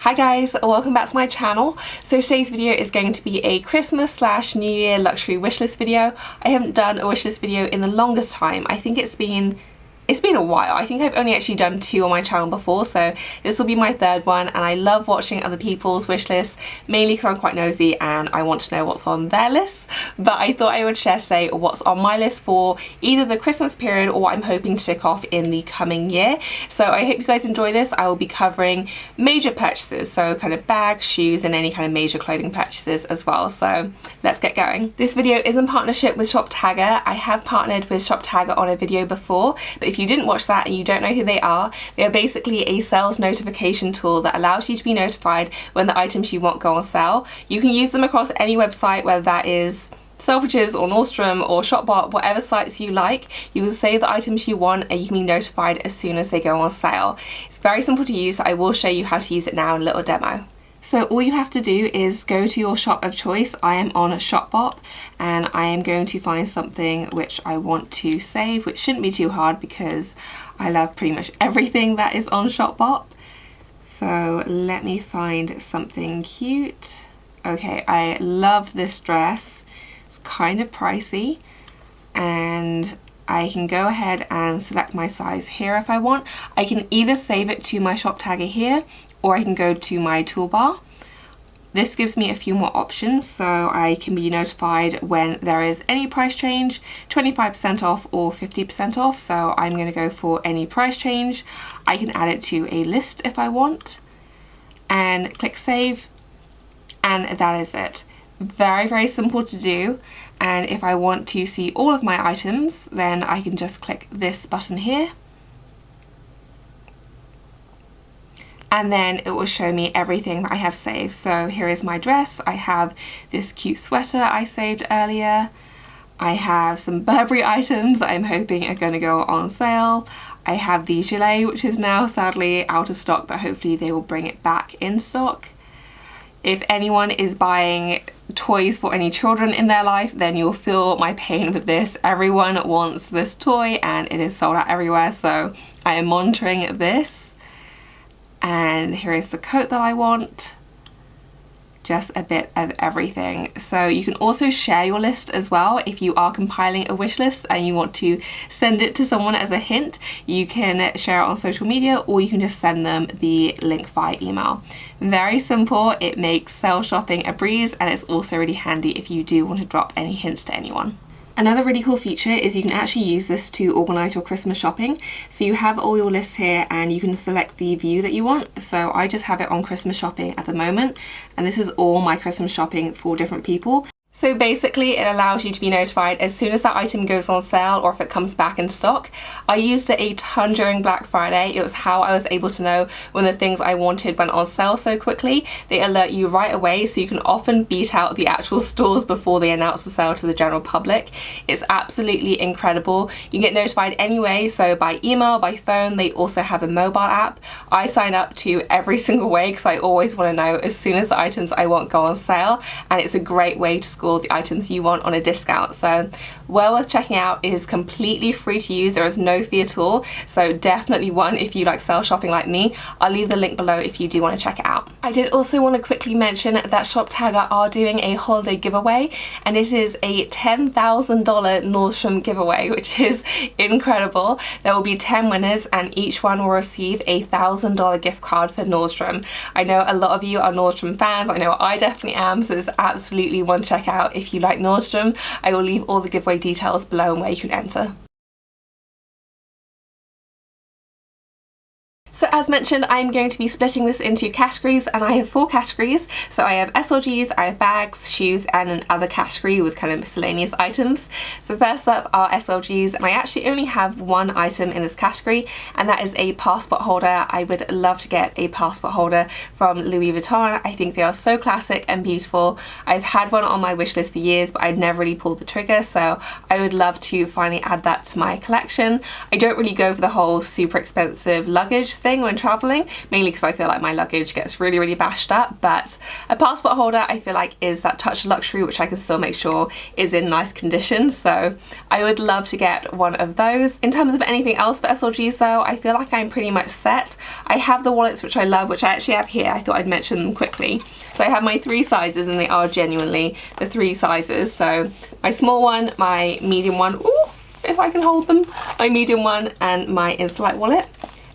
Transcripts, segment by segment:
Hi guys, welcome back to my channel. So today's video is going to be a Christmas / New Year luxury wishlist video. I haven't done a wishlist video in the longest time. I think it's been a while. I think I've only actually done 2 on my channel before, so this will be my 3rd one, and I love watching other people's wish lists, mainly because I'm quite nosy and I want to know what's on their lists. But I thought I would share today what's on my list for either the Christmas period or what I'm hoping to tick off in the coming year. So I hope you guys enjoy this. I will be covering major purchases, so kind of bags, shoes, and any kind of major clothing purchases as well. So let's get going. This video is in partnership with Shoptag. I have partnered with Shoptag on a video before, but if you didn't watch that and you don't know who they are basically a sales notification tool that allows you to be notified when the items you want go on sale. You can use them across any website, whether that is Selfridges or Nordstrom or Shopbot, whatever sites you like. You will save the items you want and you can be notified as soon as they go on sale. It's very simple to use, so I will show you how to use it now in a little demo. So all you have to do is go to your shop of choice. I am on Shopbot and I am going to find something which I want to save, which shouldn't be too hard because I love pretty much everything that is on Shopbot. So let me find something cute. Okay, I love this dress. It's kind of pricey and I can go ahead and select my size here if I want. I can either save it to my shop tagger here, or I can go to my toolbar. This gives me a few more options, so I can be notified when there is any price change, 25% off or 50% off, so I'm going to go for any price change. I can add it to a list if I want, and click save, and that is it. Very, very simple to do, and if I want to see all of my items, then I can just click this button here, and then it will show me everything that I have saved. So here is my dress. I have this cute sweater I saved earlier. I have some Burberry items that I'm hoping are going to go on sale. I have the gilet, which is now sadly out of stock, but hopefully they will bring it back in stock. If anyone is buying toys for any children in their life, then you'll feel my pain with this. Everyone wants this toy and it is sold out everywhere, so I am monitoring this. And here is the coat that I want. Just a bit of everything. So you can also share your list as well. If you are compiling a wish list and you want to send it to someone as a hint, you can share it on social media, or you can just send them the link via email. Very simple. It makes sale shopping a breeze, and it's also really handy if you do want to drop any hints to anyone. Another really cool feature is you can actually use this to organise your Christmas shopping. So you have all your lists here and you can select the view that you want. So I just have it on Christmas shopping at the moment, and this is all my Christmas shopping for different people. So basically it allows you to be notified as soon as that item goes on sale or if it comes back in stock. I used it a ton during Black Friday. It was how I was able to know when the things I wanted went on sale so quickly. They alert you right away, so you can often beat out the actual stores before they announce the sale to the general public. It's absolutely incredible. You get notified anyway, so by email, by phone. They also have a mobile app. I sign up to every single way because I always want to know as soon as the items I want go on sale, and it's a great way to score the items you want on a discount. So well worth checking out. It is completely free to use. There is no fee at all, so definitely one if you like sale shopping like me. I'll leave the link below if you do want to check it out. I did also want to quickly mention that Shoptag are doing a holiday giveaway, and it is a $10,000 Nordstrom giveaway, which is incredible. There will be 10 winners and each one will receive a $1,000 gift card for Nordstrom. I know a lot of you are Nordstrom fans. I know I definitely am, so it's absolutely one to check out if you like Nordstrom. I will leave all the giveaway details below and where you can enter. So as mentioned, I'm going to be splitting this into categories, and I have 4 categories. So I have SLGs, I have bags, shoes, and an other category with kind of miscellaneous items. So first up are SLGs, and I actually only have one item in this category, and that is a passport holder. I would love to get a passport holder from Louis Vuitton. I think they are so classic and beautiful. I've had one on my wish list for years, but I'd never really pulled the trigger, so I would love to finally add that to my collection. I don't really go for the whole super expensive luggage thing. thing when traveling, mainly because I feel like my luggage gets really bashed up, but a passport holder I feel like is that touch of luxury which I can still make sure is in nice condition, so I would love to get one of those. In terms of anything else for SLGs though, I feel like I'm pretty much set. I have the wallets which I love, which I actually have here. I thought I'd mention them quickly. So I have my 3 sizes, and they are genuinely the 3 sizes. So my small one, my medium one, ooh, if I can hold them, my medium one, and my Insta-Light wallet.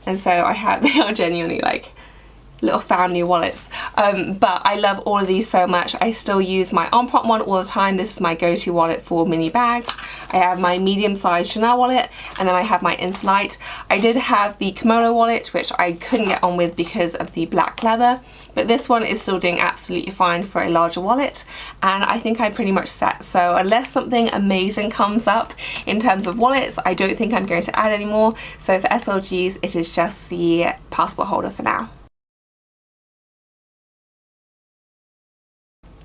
And so I have, they are genuinely like little family wallets, but I love all of these so much. I still use my on prompt one all the time. This is my go-to wallet for mini bags. I have my medium-sized Chanel wallet, and then I have my Insta-Light. I did have the kimono wallet, which I couldn't get on with because of the black leather, but this one is still doing absolutely fine for a larger wallet, and I think I'm pretty much set. So unless something amazing comes up in terms of wallets, I don't think I'm going to add any more. So for SLGs, it is just the passport holder for now.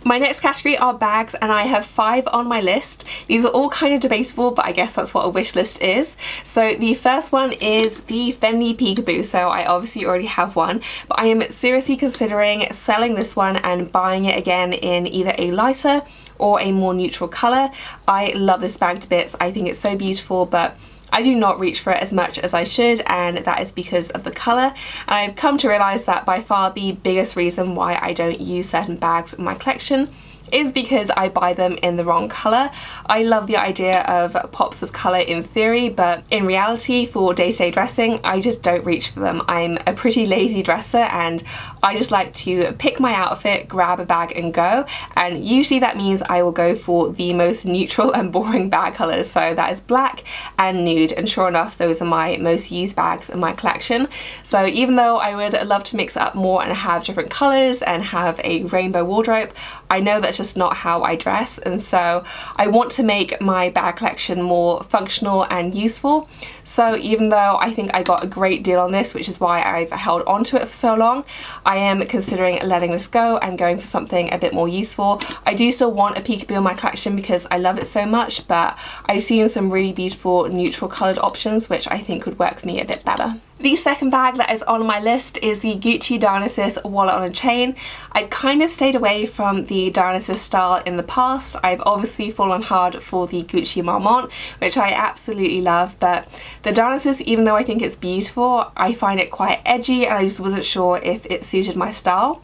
My next category are bags, and I have 5 on my list. These are all kind of debatable, but I guess that's what a wish list is. So the first one is the Fendi Peekaboo. So I obviously already have one, but I am seriously considering selling this one and buying it again in either a lighter or a more neutral colour. I love this bag to bits. I think it's so beautiful, but I do not reach for it as much as I should, and that is because of the colour. And I've come to realise that by far the biggest reason why I don't use certain bags in my collection is because I buy them in the wrong colour. I love the idea of pops of colour in theory, but in reality for day-to-day dressing I just don't reach for them. I'm a pretty lazy dresser, and I just like to pick my outfit, grab a bag and go, and usually that means I will go for the most neutral and boring bag colours. So that is black and nude, and sure enough those are my most used bags in my collection. So even though I would love to mix it up more and have different colours and have a rainbow wardrobe, I know that's just not how I dress, and so I want to make my bag collection more functional and useful. So even though I think I got a great deal on this, which is why I've held on to it for so long, I am considering letting this go and going for something a bit more useful. I do still want a peekaboo in my collection because I love it so much, but I've seen some really beautiful neutral coloured options which I think would work for me a bit better. The second bag that is on my list is the Gucci Dionysus wallet on a chain. I kind of stayed away from the Dionysus style in the past. I've obviously fallen hard for the Gucci Marmont, which I absolutely love, but the Dionysus, even though I think it's beautiful, I find it quite edgy, and I just wasn't sure if it suited my style.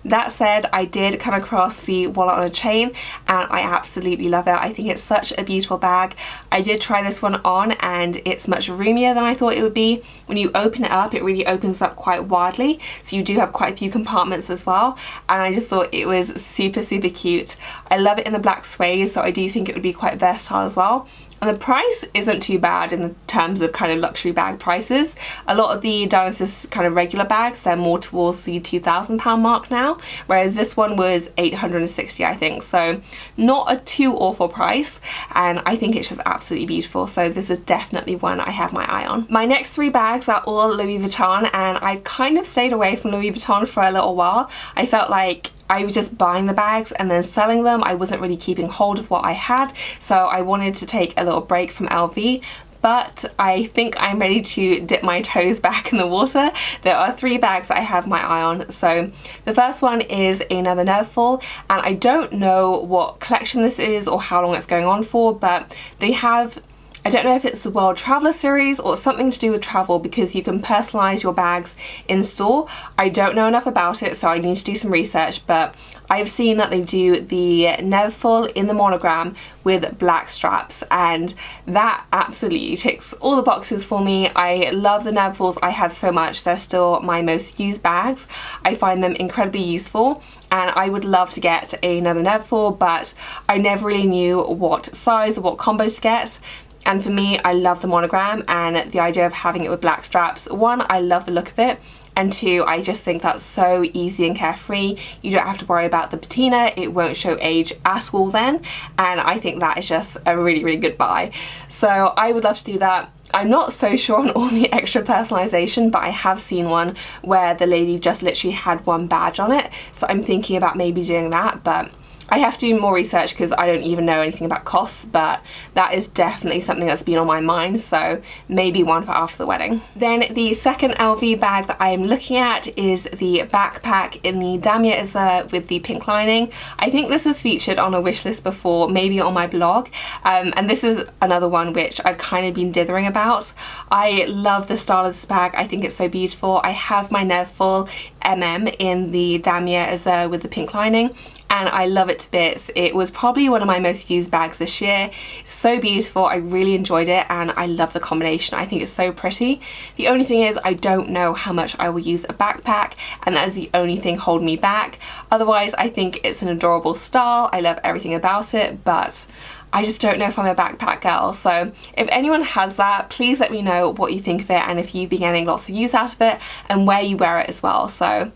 That said, I did come across the wallet on a chain and I absolutely love it. I think it's such a beautiful bag. I did try this one on and it's much roomier than I thought it would be. When you open it up, it really opens up quite widely, so you do have quite a few compartments as well, and I just thought it was super cute. I love it in the black suede, so I do think it would be quite versatile as well. And the price isn't too bad in terms of kind of luxury bag prices. A lot of the Dionysus kind of regular bags, they're more towards the £2,000 mark now, whereas this one was $860 I think, so not a too awful price, and I think it's just absolutely beautiful, so this is definitely one I have my eye on. My next 3 bags are all Louis Vuitton, and I kind of stayed away from Louis Vuitton for a little while. I felt like I was just buying the bags and then selling them. I wasn't really keeping hold of what I had, so I wanted to take a little break from LV. But I think I'm ready to dip my toes back in the water. There are 3 bags I have my eye on. So the first one is another Neverfull, and I don't know what collection this is or how long it's going on for, but they have, I don't know if it's the World Traveller series or something to do with travel, because you can personalise your bags in store. I don't know enough about it, so I need to do some research, but I've seen that they do the Neverfull in the monogram with black straps, and that absolutely ticks all the boxes for me. I love the Neverfulls I have so much. They're still my most used bags. I find them incredibly useful, and I would love to get another Neverfull, but I never really knew what size or what combo to get. And for me, I love the monogram and the idea of having it with black straps. 1, I love the look of it, and 2, I just think that's so easy and carefree. You don't have to worry about the patina, it won't show age at all then, and I think that is just a really good buy. So I would love to do that. I'm not so sure on all the extra personalisation, but I have seen one where the lady just literally had 1 badge on it, so I'm thinking about maybe doing that, but I have to do more research because I don't even know anything about costs, but that is definitely something that's been on my mind, so maybe one for after the wedding. Then the second LV bag that I'm looking at is the backpack in the Damier Azur with the pink lining. I think this is featured on a wish list before, maybe on my blog, and this is another one which I've kind of been dithering about. I love the style of this bag. I think it's so beautiful. I have my Neville in the Damier Azur with the pink lining, and I love it to bits. It was probably one of my most used bags this year. So beautiful, I really enjoyed it, and I love the combination. I think it's so pretty. The only thing is I don't know how much I will use a backpack, and that is the only thing holding me back. Otherwise, I think it's an adorable style. I love everything about it, but I just don't know if I'm a backpack girl. So if anyone has that, please let me know what you think of it and if you've been getting lots of use out of it and where you wear it as well. So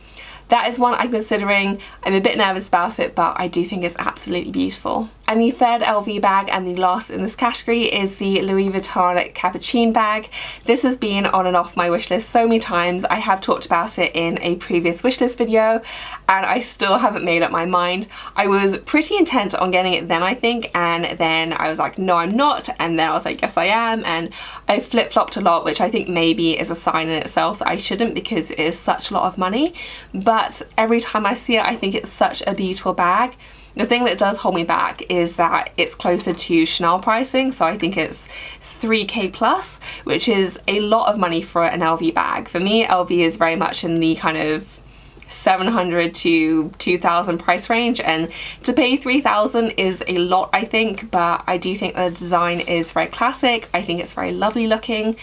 that is one I'm considering. I'm a bit nervous about it, but I do think it's absolutely beautiful. And the third LV bag, and the last in this category, is the Louis Vuitton Capucine bag. This has been on and off my wish list so many times. I have talked about it in a previous wish list video, and I still haven't made up my mind. I was pretty intent on getting it then, I think, and then I was like, no, I'm not, and then I was like, yes, I am, and I flip-flopped a lot, which I think maybe is a sign in itself that I shouldn't, because it is such a lot of money. But every time I see it, I think it's such a beautiful bag. The thing that does hold me back is that it's closer to Chanel pricing, so I think it's 3k plus, which is a lot of money for an LV bag. For me, LV is very much in the kind of 700 to 2,000 price range, and to pay 3,000 is a lot, I think, but I do think the design is very classic. I think it's very lovely looking,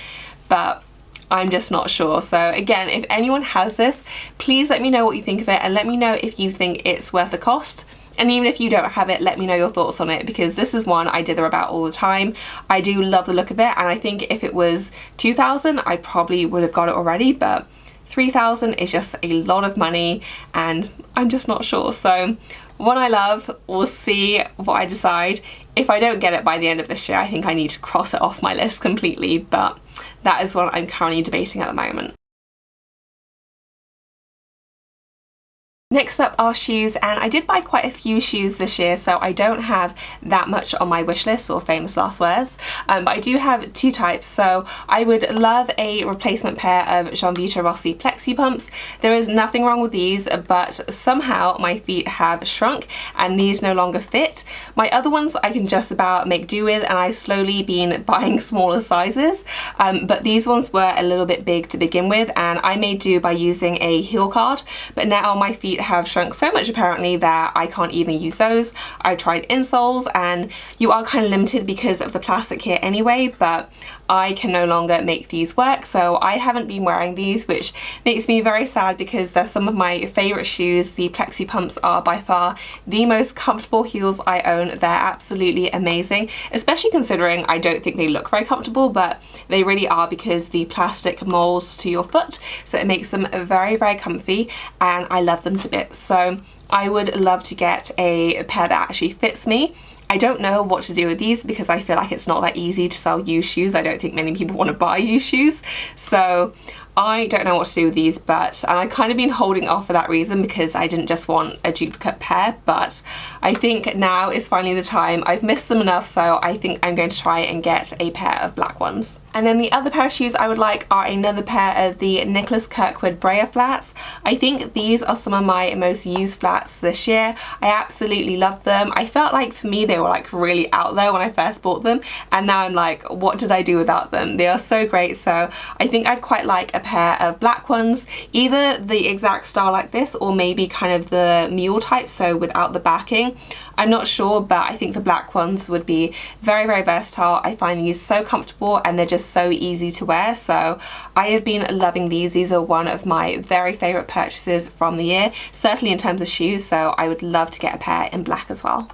but I'm just not sure. So again, if anyone has this, please let me know what you think of it, and let me know if you think it's worth the cost. And even if you don't have it, let me know your thoughts on it, because this is one I dither about all the time. I do love the look of it, and I think if it was 2,000, I probably would have got it already, but 3,000 is just a lot of money, and I'm just not sure. So one I love, we'll see what I decide. If I don't get it by the end of this year, I think I need to cross it off my list completely, but that is what I'm currently debating at the moment. Next up are shoes, and I did buy quite a few shoes this year, so I don't have that much on my wish list or famous last wears, but I do have two types. So I would love a replacement pair of Gianvita Rossi Plexi pumps. There is nothing wrong with these, but somehow my feet have shrunk and these no longer fit. My other ones I can just about make do with, and I've slowly been buying smaller sizes, but these ones were a little bit big to begin with, and I made do by using a heel guard, but now my feet have shrunk so much apparently that I can't even use those. I've tried insoles, and you are kind of limited because of the plastic here anyway, but I can no longer make these work, so I haven't been wearing these, which makes me very sad because they're some of my favourite shoes. The Plexi pumps are by far the most comfortable heels I own. They're absolutely amazing, especially considering I don't think they look very comfortable, but they really are, because the plastic molds to your foot, so it makes them very, very comfy, and I love them to bits. So I would love to get a pair that actually fits me. I don't know what to do with these because I feel like it's not that easy to sell used shoes. I don't think many people want to buy used shoes, so I don't know what to do with these, but and I've kind of been holding off for that reason, because I didn't just want a duplicate pair, but I think now is finally the time. I've missed them enough, so I think I'm going to try and get a pair of black ones. And then the other pair of shoes I would like are another pair of the Nicholas Kirkwood Brea flats. I think these are some of my most used flats this year. I absolutely love them. I felt like for me they were like really out there when I first bought them, and now I'm like, what did I do without them? They are so great, so I think I'd quite like a pair of black ones, either the exact style like this or maybe kind of the mule type, so without the backing. I'm not sure, but I think the black ones would be very, very versatile. I find these so comfortable and they're just so easy to wear, so I have been loving these. These are one of my very favourite purchases from the year, certainly in terms of shoes, so I would love to get a pair in black as well.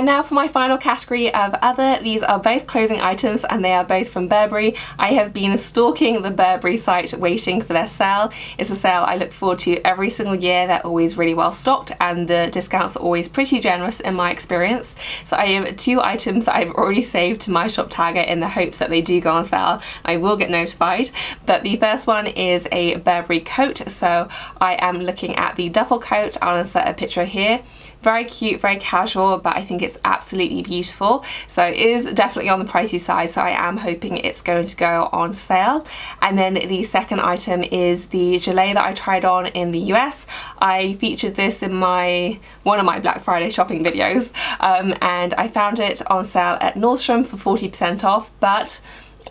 And now for my final category of other. These are both clothing items and they are both from Burberry. I have been stalking the Burberry site waiting for their sale. It's a sale I look forward to every single year. They're always really well stocked and the discounts are always pretty generous in my experience. So I have 2 items that I've already saved to my Shoptag in the hopes that they do go on sale. I will get notified. But the first one is a Burberry coat. So I am looking at the duffel coat. I'll insert a picture here. Very cute, very casual, but I think it's absolutely beautiful. So it is definitely on the pricey side, so I am hoping it's going to go on sale. And then the second item is the gilet that I tried on in the US. I featured this in one of my Black Friday shopping videos, and I found it on sale at Nordstrom for 40% off, but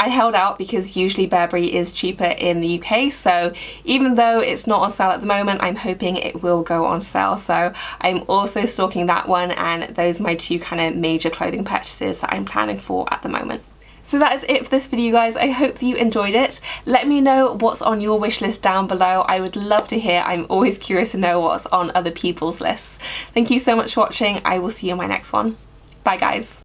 I held out because usually Burberry is cheaper in the UK, so even though it's not on sale at the moment, I'm hoping it will go on sale. So I'm also stalking that one, and those are my 2 kind of major clothing purchases that I'm planning for at the moment. So that is it for this video, guys. I hope that you enjoyed it. Let me know what's on your wish list down below. I would love to hear. I'm always curious to know what's on other people's lists. Thank you so much for watching. I will see you in my next one. Bye, guys.